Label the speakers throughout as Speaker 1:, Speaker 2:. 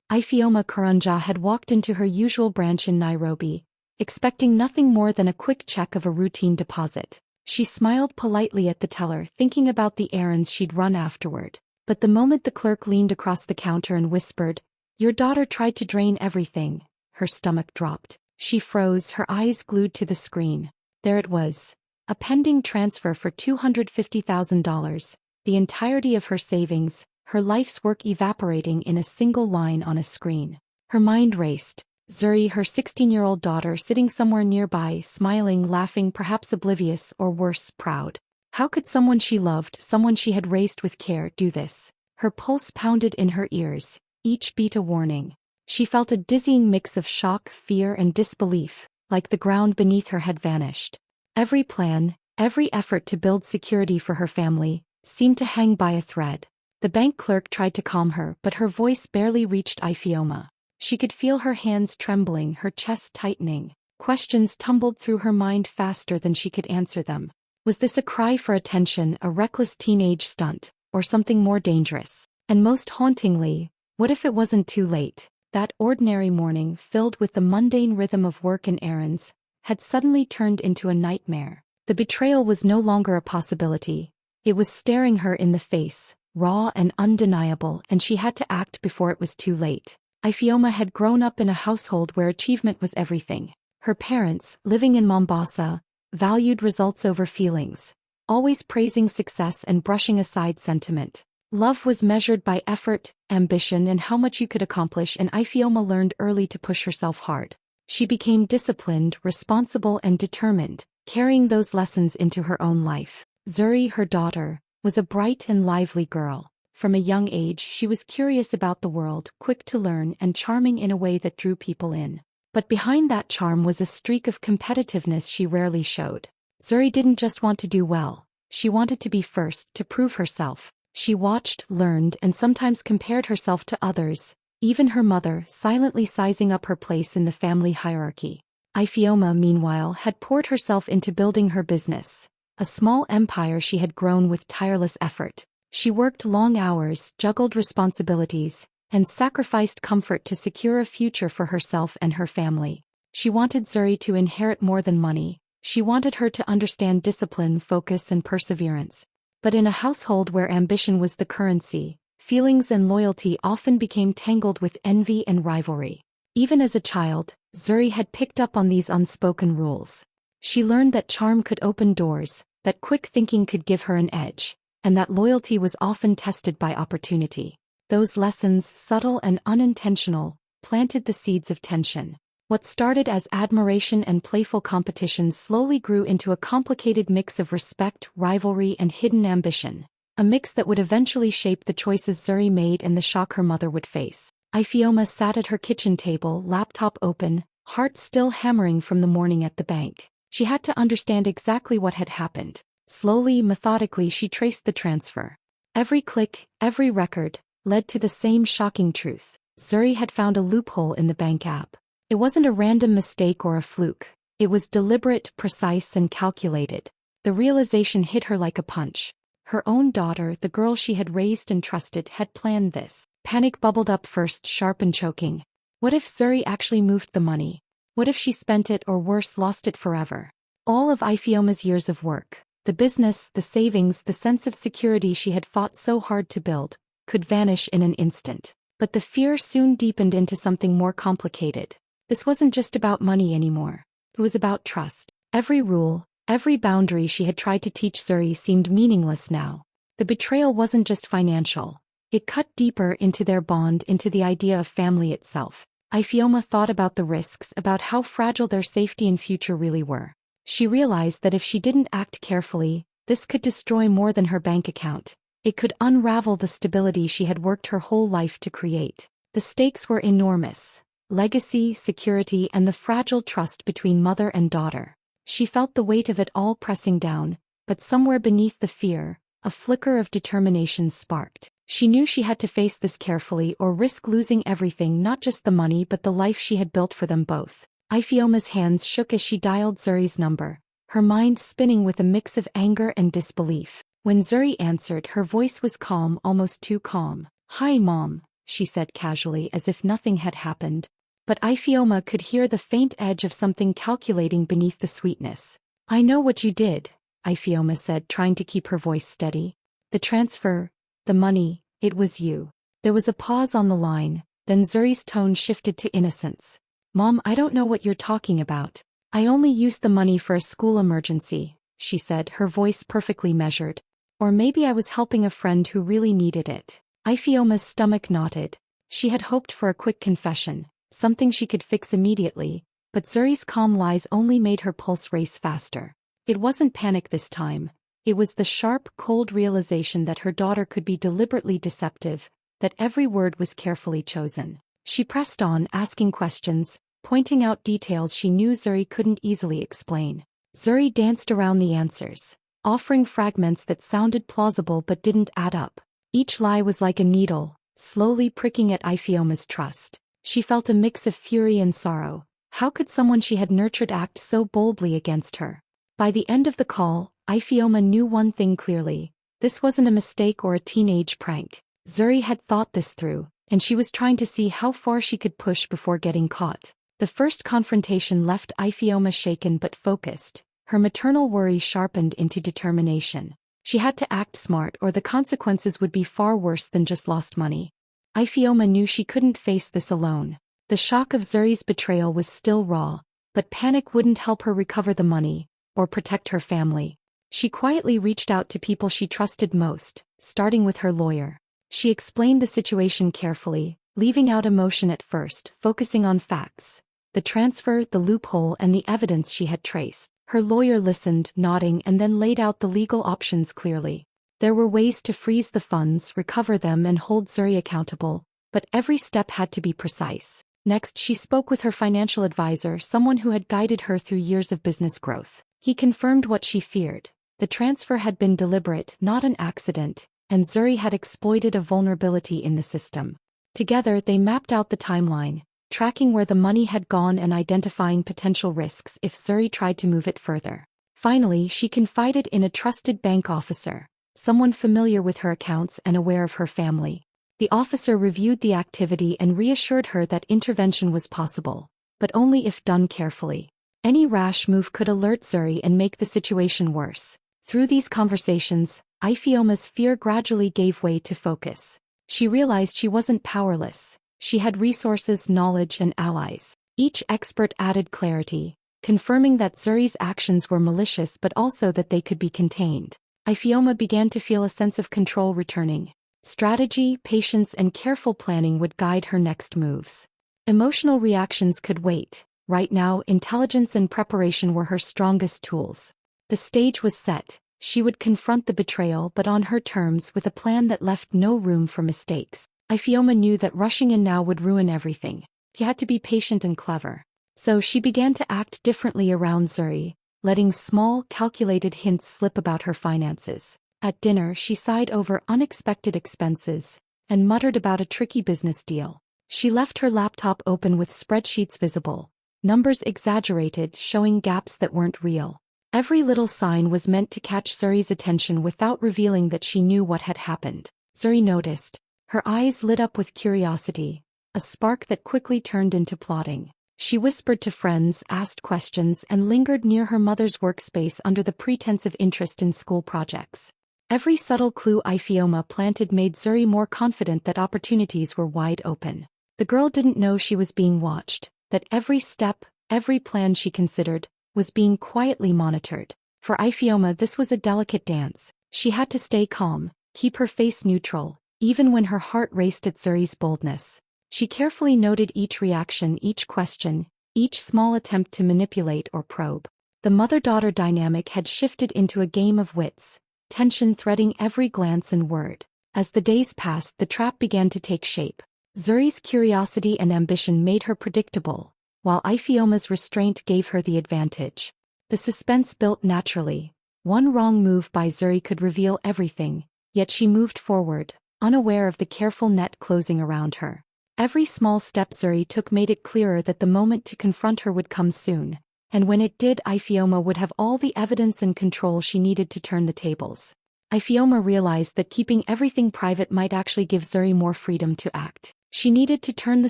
Speaker 1: Ifeoma Karanja had walked into her usual branch in Nairobi, expecting nothing more than a quick check of a routine deposit. She smiled politely at the teller, thinking about the errands she'd run afterward. But the moment the clerk leaned across the counter and whispered, "Your daughter tried to drain everything," her stomach dropped. She froze, her eyes glued to the screen. There it was. A pending transfer for $250,000, the entirety of her savings, her life's work evaporating in a single line on a screen. Her mind raced. Zuri, her 16-year-old daughter, sitting somewhere nearby, smiling, laughing, perhaps oblivious or worse, proud. How could someone she loved, someone she had raised with care, do this? Her pulse pounded in her ears, each beat a warning. She felt a dizzying mix of shock, fear, and disbelief, like the ground beneath her had vanished. Every plan, every effort to build security for her family, seemed to hang by a thread. The bank clerk tried to calm her, but her voice barely reached Ifeoma. She could feel her hands trembling, her chest tightening. Questions tumbled through her mind faster than she could answer them. Was this a cry for attention, a reckless teenage stunt, or something more dangerous? And most hauntingly, what if it wasn't too late? That ordinary morning, filled with the mundane rhythm of work and errands, had suddenly turned into a nightmare. The betrayal was no longer a possibility. It was staring her in the face, raw and undeniable, and she had to act before it was too late. Ifeoma had grown up in a household where achievement was everything. Her parents, living in Mombasa, valued results over feelings, always praising success and brushing aside sentiment. Love was measured by effort, ambition, and how much you could accomplish, and Ifeoma learned early to push herself hard. She became disciplined, responsible, and determined, carrying those lessons into her own life. Zuri, her daughter, was a bright and lively girl. From a young age she was curious about the world, quick to learn, and charming in a way that drew people in. But behind that charm was a streak of competitiveness she rarely showed. Zuri didn't just want to do well. She wanted to be first, to prove herself. She watched, learned, and sometimes compared herself to others, even her mother, silently sizing up her place in the family hierarchy. Ifeoma, meanwhile, had poured herself into building her business, a small empire she had grown with tireless effort. She worked long hours, juggled responsibilities, and sacrificed comfort to secure a future for herself and her family. She wanted Zuri to inherit more than money. She wanted her to understand discipline, focus, and perseverance. But in a household where ambition was the currency, feelings and loyalty often became tangled with envy and rivalry. Even as a child, Zuri had picked up on these unspoken rules. She learned that charm could open doors, that quick thinking could give her an edge, and that loyalty was often tested by opportunity. Those lessons, subtle and unintentional, planted the seeds of tension. What started as admiration and playful competition slowly grew into a complicated mix of respect, rivalry, and hidden ambition. A mix that would eventually shape the choices Zuri made and the shock her mother would face. Ifeoma sat at her kitchen table, laptop open, heart still hammering from the morning at the bank. She had to understand exactly what had happened. Slowly, methodically, she traced the transfer. Every click, every record, led to the same shocking truth. Zuri had found a loophole in the bank app. It wasn't a random mistake or a fluke. It was deliberate, precise, and calculated. The realization hit her like a punch. Her own daughter, the girl she had raised and trusted, had planned this. Panic bubbled up first, sharp and choking. What if Zuri actually moved the money? What if she spent it, or worse, lost it forever? All of Ifeoma's years of work, the business, the savings, the sense of security she had fought so hard to build, could vanish in an instant. But the fear soon deepened into something more complicated. This wasn't just about money anymore. It was about trust. Every rule, every boundary she had tried to teach Zuri seemed meaningless now. The betrayal wasn't just financial. It cut deeper into their bond, into the idea of family itself. Ifeoma thought about the risks, about how fragile their safety and future really were. She realized that if she didn't act carefully, this could destroy more than her bank account. It could unravel the stability she had worked her whole life to create. The stakes were enormous. Legacy, security, and the fragile trust between mother and daughter. She felt the weight of it all pressing down, but somewhere beneath the fear, a flicker of determination sparked. She knew she had to face this carefully or risk losing everything, not just the money but the life she had built for them both. Ifeoma's hands shook as she dialed Zuri's number, her mind spinning with a mix of anger and disbelief. When Zuri answered, her voice was calm, almost too calm. "Hi, Mom," she said casually as if nothing had happened. But Ifeoma could hear the faint edge of something calculating beneath the sweetness. I know what you did, Ifeoma said, trying to keep her voice steady. The transfer, the money, it was you. There was a pause on the line, then Zuri's tone shifted to innocence. Mom, I don't know what you're talking about. I only used the money for a school emergency, she said, her voice perfectly measured. Or maybe I was helping a friend who really needed it. Ifeoma's stomach knotted. She had hoped for a quick confession, something she could fix immediately, but Zuri's calm lies only made her pulse race faster. It wasn't panic this time. It was the sharp, cold realization that her daughter could be deliberately deceptive, that every word was carefully chosen. She pressed on, asking questions, pointing out details she knew Zuri couldn't easily explain. Zuri danced around the answers, offering fragments that sounded plausible but didn't add up. Each lie was like a needle, slowly pricking at Ifeoma's trust. She felt a mix of fury and sorrow. How could someone she had nurtured act so boldly against her? By the end of the call, Ifeoma knew one thing clearly. This wasn't a mistake or a teenage prank. Zuri had thought this through, and she was trying to see how far she could push before getting caught. The first confrontation left Ifeoma shaken but focused. Her maternal worry sharpened into determination. She had to act smart or the consequences would be far worse than just lost money. Ifeoma knew she couldn't face this alone. The shock of Zuri's betrayal was still raw, but panic wouldn't help her recover the money or protect her family. She quietly reached out to people she trusted most, starting with her lawyer. She explained the situation carefully, leaving out emotion at first, focusing on facts. The transfer, the loophole, and the evidence she had traced. Her lawyer listened, nodding, and then laid out the legal options clearly. There were ways to freeze the funds, recover them, and hold Zuri accountable, but every step had to be precise. Next, she spoke with her financial advisor, someone who had guided her through years of business growth. He confirmed what she feared. The transfer had been deliberate, not an accident, and Zuri had exploited a vulnerability in the system. Together, they mapped out the timeline, tracking where the money had gone and identifying potential risks if Zuri tried to move it further. Finally, she confided in a trusted bank officer, someone familiar with her accounts and aware of her family. The officer reviewed the activity and reassured her that intervention was possible, but only if done carefully. Any rash move could alert Zuri and make the situation worse. Through these conversations, Ifeoma's fear gradually gave way to focus. She realized she wasn't powerless. She had resources, knowledge, and allies. Each expert added clarity, confirming that Zuri's actions were malicious but also that they could be contained. Ifeoma began to feel a sense of control returning. Strategy, patience, and careful planning would guide her next moves. Emotional reactions could wait. Right now, intelligence and preparation were her strongest tools. The stage was set. She would confront the betrayal but on her terms with a plan that left no room for mistakes. Ifeoma knew that rushing in now would ruin everything. She had to be patient and clever. So she began to act differently around Zuri, letting small, calculated hints slip about her finances. At dinner, she sighed over unexpected expenses and muttered about a tricky business deal. She left her laptop open with spreadsheets visible, numbers exaggerated, showing gaps that weren't real. Every little sign was meant to catch Zuri's attention without revealing that she knew what had happened. Zuri noticed. Her eyes lit up with curiosity, a spark that quickly turned into plotting. She whispered to friends, asked questions, and lingered near her mother's workspace under the pretense of interest in school projects. Every subtle clue Ifeoma planted made Zuri more confident that opportunities were wide open. The girl didn't know she was being watched, that every step, every plan she considered, was being quietly monitored. For Ifeoma, this was a delicate dance. She had to stay calm, keep her face neutral, even when her heart raced at Zuri's boldness. She carefully noted each reaction, each question, each small attempt to manipulate or probe. The mother-daughter dynamic had shifted into a game of wits, tension threading every glance and word. As the days passed, the trap began to take shape. Zuri's curiosity and ambition made her predictable, while Ifeoma's restraint gave her the advantage. The suspense built naturally. One wrong move by Zuri could reveal everything, yet she moved forward, unaware of the careful net closing around her. Every small step Zuri took made it clearer that the moment to confront her would come soon, and when it did, Ifeoma would have all the evidence and control she needed to turn the tables. Ifeoma realized that keeping everything private might actually give Zuri more freedom to act. She needed to turn the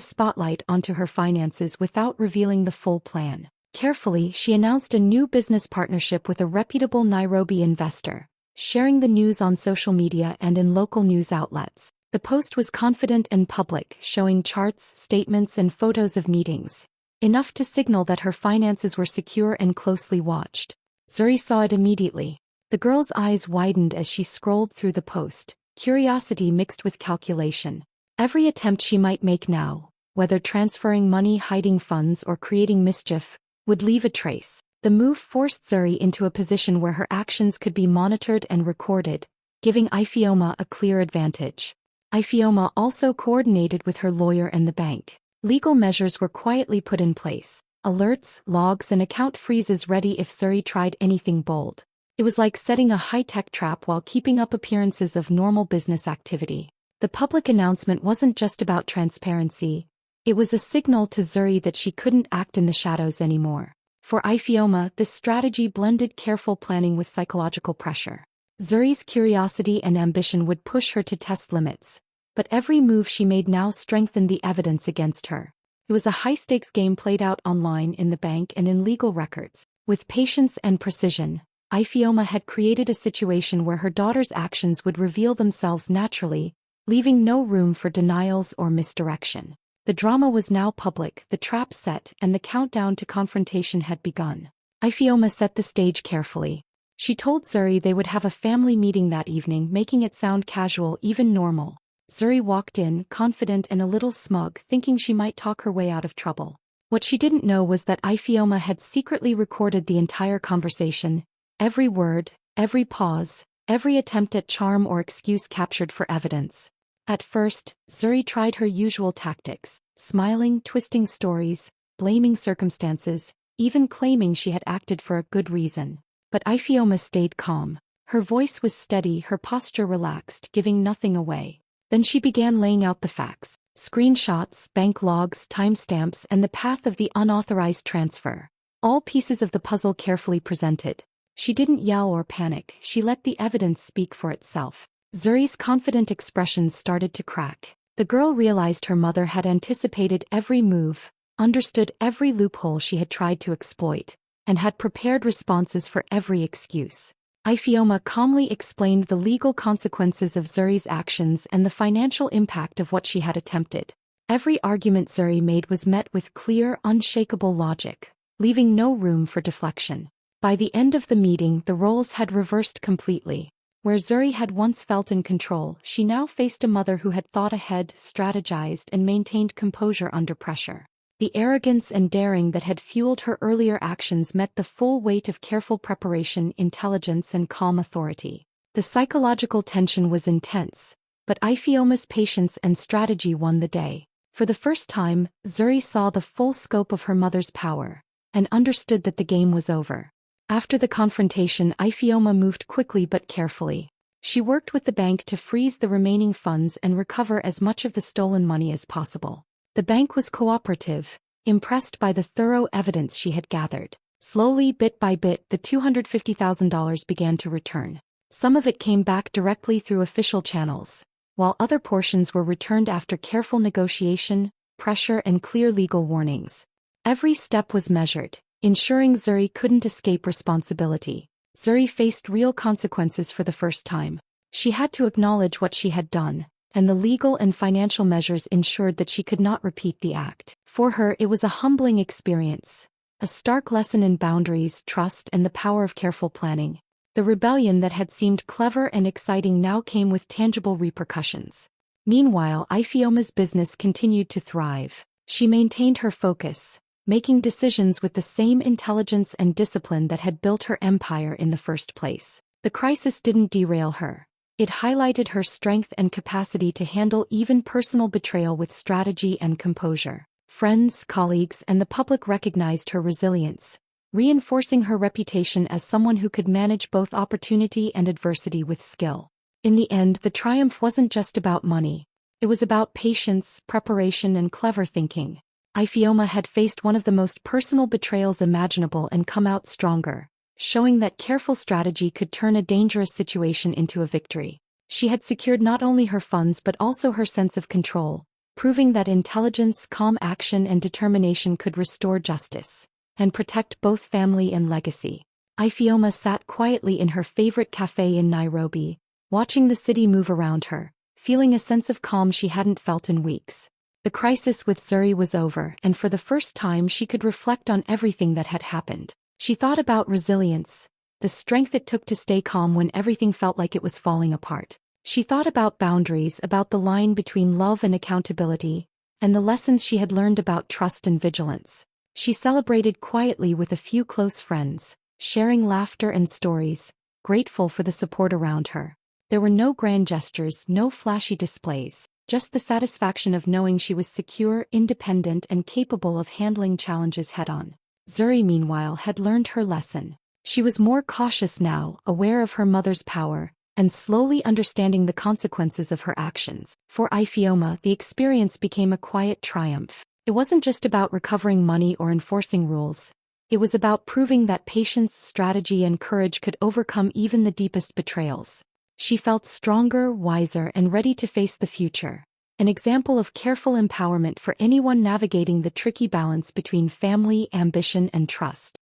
Speaker 1: spotlight onto her finances without revealing the full plan. Carefully, she announced a new business partnership with a reputable Nairobi investor, sharing the news on social media and in local news outlets. The post was confident and public, showing charts, statements, and photos of meetings, enough to signal that her finances were secure and closely watched. Zuri saw it immediately. The girl's eyes widened as she scrolled through the post, curiosity mixed with calculation. Every attempt she might make now, whether transferring money, hiding funds, or creating mischief, would leave a trace. The move forced Zuri into a position where her actions could be monitored and recorded, giving Ifeoma a clear advantage. Ifeoma also coordinated with her lawyer and the bank. Legal measures were quietly put in place. Alerts, logs, and account freezes ready if Zuri tried anything bold. It was like setting a high-tech trap while keeping up appearances of normal business activity. The public announcement wasn't just about transparency. It was a signal to Zuri that she couldn't act in the shadows anymore. For Ifeoma, this strategy blended careful planning with psychological pressure. Zuri's curiosity and ambition would push her to test limits, but every move she made now strengthened the evidence against her. It was a high-stakes game played out online, in the bank, and in legal records. With patience and precision, Ifeoma had created a situation where her daughter's actions would reveal themselves naturally, leaving no room for denials or misdirection. The drama was now public, the trap set, and the countdown to confrontation had begun. Ifeoma set the stage carefully. She told Zuri they would have a family meeting that evening, making it sound casual, even normal. Zuri walked in, confident and a little smug, thinking she might talk her way out of trouble. What she didn't know was that Ifeoma had secretly recorded the entire conversation, every word, every pause, every attempt at charm or excuse captured for evidence. At first, Zuri tried her usual tactics, smiling, twisting stories, blaming circumstances, even claiming she had acted for a good reason. But Ifeoma stayed calm. Her voice was steady, her posture relaxed, giving nothing away. Then she began laying out the facts. Screenshots, bank logs, timestamps, and the path of the unauthorized transfer. All pieces of the puzzle carefully presented. She didn't yell or panic, she let the evidence speak for itself. Zuri's confident expressions started to crack. The girl realized her mother had anticipated every move, understood every loophole she had tried to exploit, and had prepared responses for every excuse. Ifeoma calmly explained the legal consequences of Zuri's actions and the financial impact of what she had attempted. Every argument Zuri made was met with clear, unshakable logic, leaving no room for deflection. By the end of the meeting, the roles had reversed completely. Where Zuri had once felt in control, she now faced a mother who had thought ahead, strategized, and maintained composure under pressure. The arrogance and daring that had fueled her earlier actions met the full weight of careful preparation, intelligence, and calm authority. The psychological tension was intense, but Ifeoma's patience and strategy won the day. For the first time, Zuri saw the full scope of her mother's power, and understood that the game was over. After the confrontation, Ifeoma moved quickly but carefully. She worked with the bank to freeze the remaining funds and recover as much of the stolen money as possible. The bank was cooperative, impressed by the thorough evidence she had gathered. Slowly, bit by bit, the $250,000 began to return. Some of it came back directly through official channels, while other portions were returned after careful negotiation, pressure, and clear legal warnings. Every step was measured, ensuring Zuri couldn't escape responsibility. Zuri faced real consequences for the first time. She had to acknowledge what she had done, and the legal and financial measures ensured that she could not repeat the act. For her, it was a humbling experience, a stark lesson in boundaries, trust, and the power of careful planning. The rebellion that had seemed clever and exciting now came with tangible repercussions. Meanwhile, Ifeoma's business continued to thrive. She maintained her focus, making decisions with the same intelligence and discipline that had built her empire in the first place. The crisis didn't derail her. It highlighted her strength and capacity to handle even personal betrayal with strategy and composure. Friends, colleagues, and the public recognized her resilience, reinforcing her reputation as someone who could manage both opportunity and adversity with skill. In the end, the triumph wasn't just about money. It was about patience, preparation, and clever thinking. Ifeoma had faced one of the most personal betrayals imaginable and come out stronger, showing that careful strategy could turn a dangerous situation into a victory. She had secured not only her funds but also her sense of control, proving that intelligence, calm action and determination could restore justice and protect both family and legacy. Ifeoma sat quietly in her favorite cafe in Nairobi, watching the city move around her, feeling a sense of calm she hadn't felt in weeks. The crisis with Zuri was over, and for the first time she could reflect on everything that had happened. She thought about resilience, the strength it took to stay calm when everything felt like it was falling apart. She thought about boundaries, about the line between love and accountability, and the lessons she had learned about trust and vigilance. She celebrated quietly with a few close friends, sharing laughter and stories, grateful for the support around her. There were no grand gestures, no flashy displays, just the satisfaction of knowing she was secure, independent and capable of handling challenges head-on. Zuri, meanwhile, had learned her lesson. She was more cautious now, aware of her mother's power, and slowly understanding the consequences of her actions. For Ifeoma, the experience became a quiet triumph. It wasn't just about recovering money or enforcing rules. It was about proving that patience, strategy and courage could overcome even the deepest betrayals. She felt stronger, wiser, and ready to face the future. An example of careful empowerment for anyone navigating the tricky balance between family, ambition, and trust.